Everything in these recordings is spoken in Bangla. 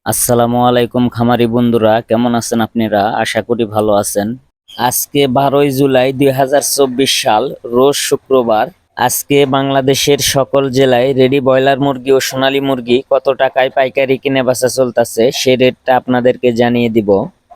আসসালামু আলাইকুম খামারি বন্ধুরা, কেমন আছেন আপনারা? আশা করি ভালো আছেন। আজকে 12ই জুলাই 2024 সাল, রোজ শুক্রবার। আজকে বাংলাদেশের সকল জেলায় রেডি ব্রয়লার মুরগি ও সোনালী মুরগি কত টাকায় পাইকারি কিনে বেচা চলতেছে সেই রেটটা আপনাদেরকে জানিয়ে দিব।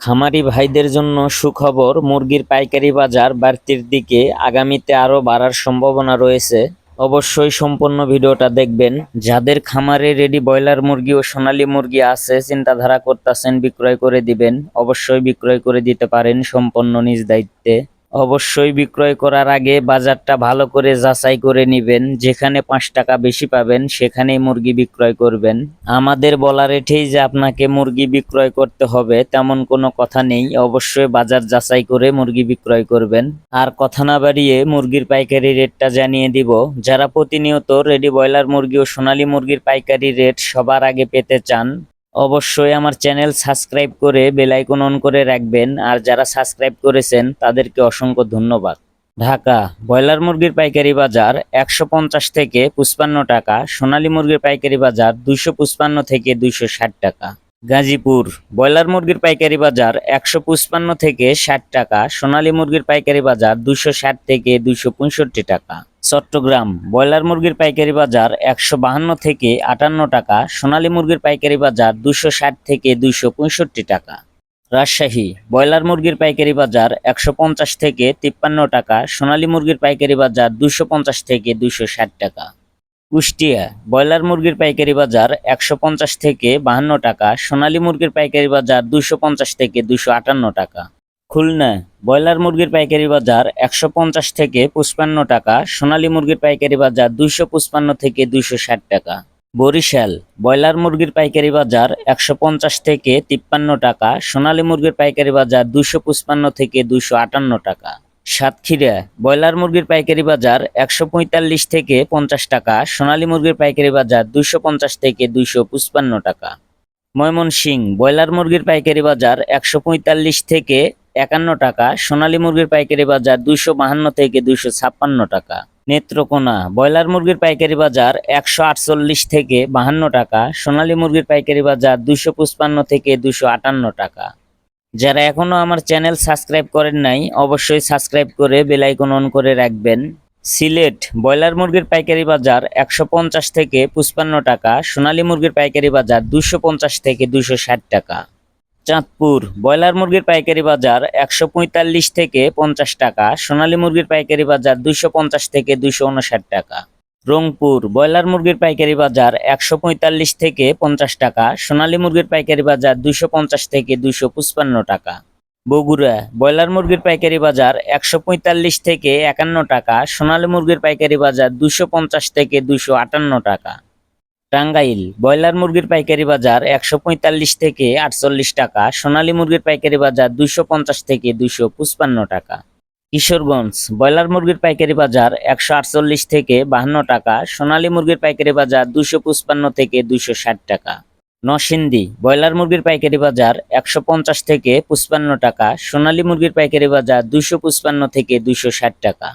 খামারি ভাইদের জন্য সুখবর, মুরগির পাইকারি বাজার বাড়তির দিকে, আগামীতে আরো বাড়ার সম্ভাবনা রয়েছে। অবশ্যই সম্পূর্ণ ভিডিওটা দেখবেন। যাদের খামারে রেডি ব্রয়লার মুরগি ও সোনালী মুরগি আছে, চিন্তাধারা করতেছেন বিক্রয় করে দিবেন, অবশ্যই বিক্রয় করে দিতে পারেন সম্পূর্ণ নিজ দায়িত্বে। অবশ্যই বিক্রয় করার আগে বাজারটা ভালো করে যাচাই করে নিবেন। যেখানে 5 টাকা বেশি পাবেন সেখানেই মুরগি বিক্রয় করবেন। আমাদের বলা রেটেই যে আপনাকে মুরগি বিক্রয় করতে হবে তেমন কোনো কথা নেই। অবশ্যই বাজার যাচাই করে মুরগি বিক্রয় করবেন। আর কথা না বাড়িয়ে মুরগির পাইকারি রেটটা জানিয়ে দিব। যারা প্রতিনিয়ত রেডি ব্রয়লার মুরগি ও সোনালী মুরগির পাইকারি রেট সবার আগে পেতে চান, অবশ্যই আমার চ্যানেল সাবস্ক্রাইব করে বেল আইকন অন করে রাখবেন। আর যারা সাবস্ক্রাইব করেছেন তাদেরকে অসংখ্য ধন্যবাদ। ঢাকা ব্রয়লার মুরগির পাইকারি বাজার 150 থেকে 55 টাকা, সোনালী মুরগির পাইকারি বাজার 255 থেকে 260 টাকা। গাজীপুর ব্রয়লার মুরগির পাইকারি বাজার 155 থেকে 60 টাকা, সোনালী মুরগির পাইকারি বাজার 260 থেকে 265 টাকা। চট্টগ্রাম ব্রয়লার মুরগির পাইকারি বাজার 152 থেকে 58 টাকা, সোনালী মুরগির পাইকারি বাজার 260 থেকে 265 টাকা। রাজশাহী ব্রয়লার মুরগির পাইকারি বাজার 150 থেকে 53 টাকা, সোনালী মুরগির পাইকারি বাজার 250 থেকে 260 টাকা। কুষ্টিয়া ব্রয়লার মুরগির পাইকারি বাজার 150 থেকে 52 টাকা, সোনালী মুরগির পাইকারি বাজার 250 থেকে 258 টাকা। খুলনা ব্রয়লার মুরগির পাইকারি বাজার 150 থেকে 55 টাকা, সোনালী মুরগির পাইকারি বাজার 255 থেকে 260 টাকা। বরিশাল ব্রয়লার মুরগির পাইকারি বাজার 150 থেকে 53 টাকা, সোনালী মুরগির পাইকারি বাজার 255 থেকে 258 টাকা। সাতক্ষীরা ব্রয়লার মুরগির পাইকারি বাজার 145 থেকে 50 টাকা, সোনালী মুরগির পাইকারি বাজার 250 থেকে 255 টাকা। ময়মনসিংহ ব্রয়লার মুরগির পাইকারি বাজার 145 থেকে 51 টাকা, সোনালী মুরগির পাইকারি বাজার 252 থেকে 256 টাকা। নেত্রকোনা ব্রয়লার মুরগির পাইকারি বাজার 148 থেকে 52 টাকা, সোনালী মুরগির পাইকারি বাজার 255 থেকে 258 টাকা। যারা এখনো আমার চ্যানেল সাবস্ক্রাইব করেন নাই, অবশ্যই সাবস্ক্রাইব করে বেল আইকন অন করে রাখবেন। সিলেট ব্রয়লার মুরগির পাইকারি বাজার 150 থেকে 55 টাকা, সোনালী মুরগির পাইকারি বাজার 250 থেকে 260 টাকা। চাঁদপুর ব্রয়লার মুরগির পাইকারি বাজার 145 থেকে 50 টাকা, সোনালী মুরগির পাইকারি বাজার 250 থেকে 259 টাকা। রংপুর ব্রয়লার মুরগির পাইকারি বাজার 145 থেকে 50 টাকা, সোনালী মুরগির পাইকারি বাজার 250 থেকে 255 টাকা। বগুড়া ব্রয়লার মুরগির পাইকারি বাজার 145 থেকে 51 টাকা, সোনালী মুরগির পাইকারি বাজার 250 থেকে 258 টাকা। টাঙ্গাইল ব্রয়লার মুরগির পাইকারি বাজার 145 থেকে 48 টাকা, সোনালী মুরগির পাইকারি বাজার 250 থেকে 255 টাকা। কিশোরগঞ্জ ব্রয়লার মুরগির পাইকারি বাজার 148 থেকে 52 টাকা, সোনালী মুরগির পাইকারি বাজার 255 থেকে 260 টাকা। নরসিংদী ব্রয়লার মুরগির পাইকারি বাজার 150 থেকে 55 টাকা, সোনালী মুরগির পাইকারি বাজার 255 থেকে 260 টাকা।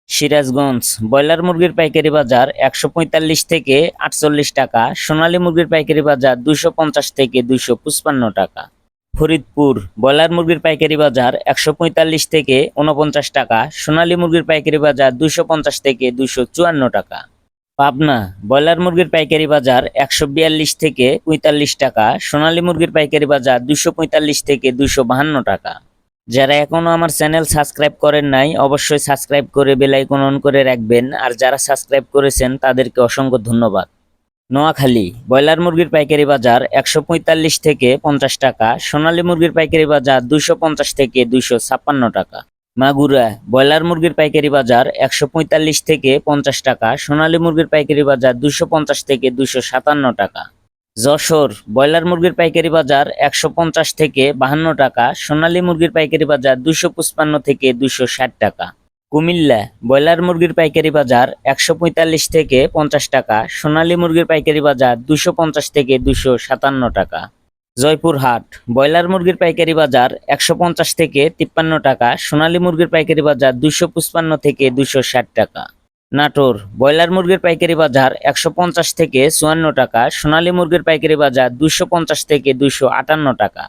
সিরাজগঞ্জ ব্রয়লার মুরগির পাইকারি বাজার 145 থেকে 48 টাকা, সোনালী মুরগির পাইকারি বাজার 250 থেকে 255 টাকা। ফরিদপুর ব্রয়লার মুরগির পাইকারি বাজার 145 থেকে 49 টাকা, সোনালী মুরগির পাইকারি বাজার 250 থেকে 254 টাকা। পাবনা ব্রয়লার মুরগির পাইকারি বাজার 142 থেকে 45 টাকা, সোনালী মুরগির পাইকারি বাজার 245 থেকে 252 টাকা। যারা এখনো আমার চ্যানেল সাবস্ক্রাইব করেন নাই, অবশ্যই সাবস্ক্রাইব করে বেল আইকন অন করে রাখবেন। আর যারা সাবস্ক্রাইব করেছেন তাদেরকে অসংখ্য ধন্যবাদ। নোয়াখালী ব্রয়লার মুরগির পাইকারি বাজার 145 থেকে 50 টাকা, সোনালী মুরগির পাইকারি বাজার 250 থেকে 256 টাকা। মাগুরা ব্রয়লার মুরগির পাইকারি বাজার 145 থেকে 50 টাকা, সোনালী মুরগির পাইকারি বাজার 250 থেকে 257 টাকা। যশোর ব্রয়লার মুরগির পাইকারি বাজার 150 থেকে 52 টাকা, সোনালী মুরগির পাইকারি বাজার 255 থেকে 260 টাকা। কুমিল্লা ব্রয়লার মুরগির পাইকারি বাজার 145 থেকে 50 টাকা, সোনালী মুরগির পাইকারি বাজার 250 থেকে 257 টাকা। জয়পুরহাট ব্রয়লার মুরগির পাইকারি বাজার 150 থেকে 53 টাকা, সোনালী মুরগির পাইকারি বাজার 255 থেকে 260 টাকা। নাটোর ব্রয়লার মুরগির পাইকারি বাজার 150 থেকে 54 টাকা, সোনালী মুরগির পাইকারি বাজার 250 থেকে 258 টাকা।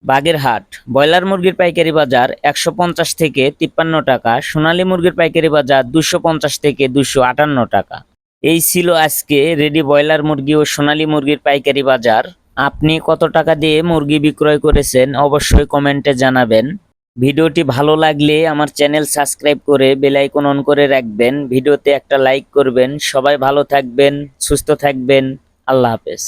বাগেরহাট ব্রয়লার মুরগির পাইকারি বাজার 150 থেকে 53 টাকা, সোনালী মুরগির পাইকারি বাজার 250 থেকে 258 টাকা। এই ছিল আজকে রেডি ব্রয়লার মুরগি ও সোনালী মুরগির পাইকারি বাজার। আপনি কত টাকা দিয়ে মুরগি বিক্রয় করেছেন অবশ্যই কমেন্টে জানাবেন। ভিডিওটি ভালো লাগলে আমার চ্যানেল সাবস্ক্রাইব করে বেল আইকন অন করে রাখবেন। ভিডিওতে একটা লাইক করবেন। সবাই ভালো থাকবেন, সুস্থ থাকবেন। আল্লাহ হাফেজ।